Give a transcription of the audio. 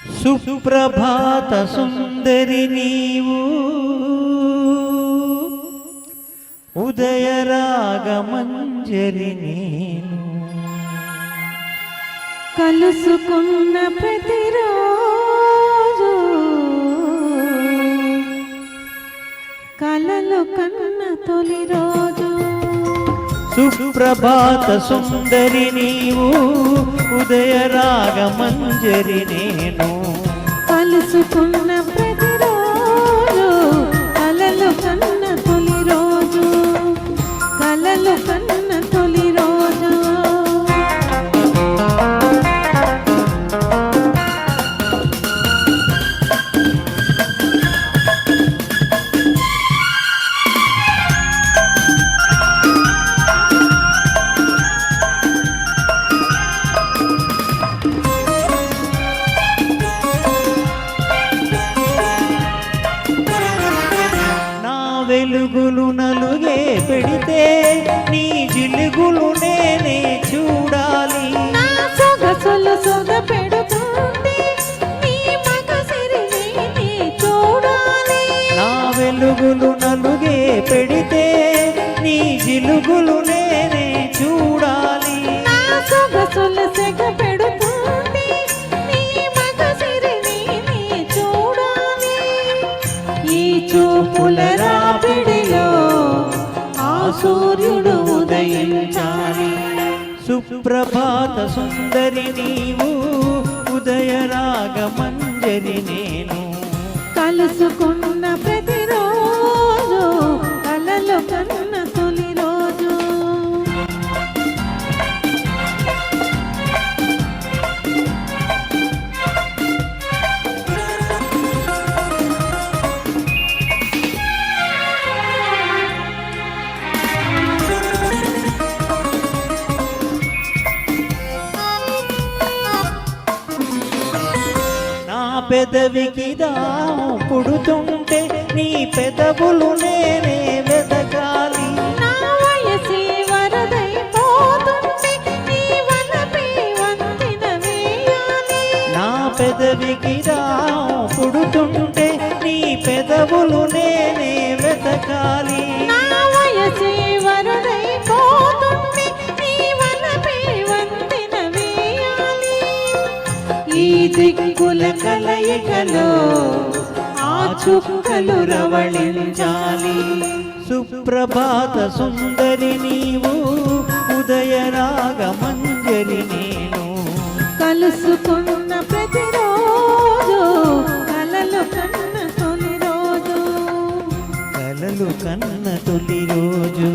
సుప్రభాత సుందరి నీవు ఉదయ రాగమంజరి నేను కలుసుకున్న ప్రతిరోజు కలలు కన్న తొలి రోజు సుప్రభాత సుందరి నీవు ఉదయ రాగమంజరి నేను కలుసుకున్న ప్రతిరోజు కలలు కన్న తొలి రోజు కలలు కన్న తొలి రోజు వెలుగులు నలుగే పెడితే నీ జిలుగులు నేనే చూడాలి నా సొగసులు సొగ పెడుతుంటే నీ మగసిరి నేనే చూడాలి నా వెలుగులు నలుగే పెడితే నీ జిలుగులు నేనే చూడాలి నా సొగసులు సొగ పెడుతుంటే నీ మగసిరి నేనే చూడాలి ఈ చూపుల రాపిడిలో ఆ సూర్యుడు ఉదయించాలి సుప్రభాత సుందరి నీవు ఉదయ రాగమంజరి నేను కలుసుకున్న ప్రతిరోజు కలలు కన్న తొలి రోజు పెదవికి దాము పుడుతుంటే నీ పెదవులు నేనే వెతకాలి నా వయసి వరదైపోతుంటే నీ వలపే వంతెన వేయాలి నా పెదవికి దాము పుడుతుంటే నీ పెదవులు నేనే వెతకాలి నా వయసి వరదైపోతుంటే నీ వలపే వంతెన వేయాలి ఈ దిక్కుల కలయికలో ఆ చుక్కలు రవళించాలి సుప్రభాత సుందరి నీవు ఉదయ రాగమంజరి నేను కలుసుకున్న ప్రతిరోజు కలలు కన్న తొలి రోజు కలలు కన్న తొలి రోజు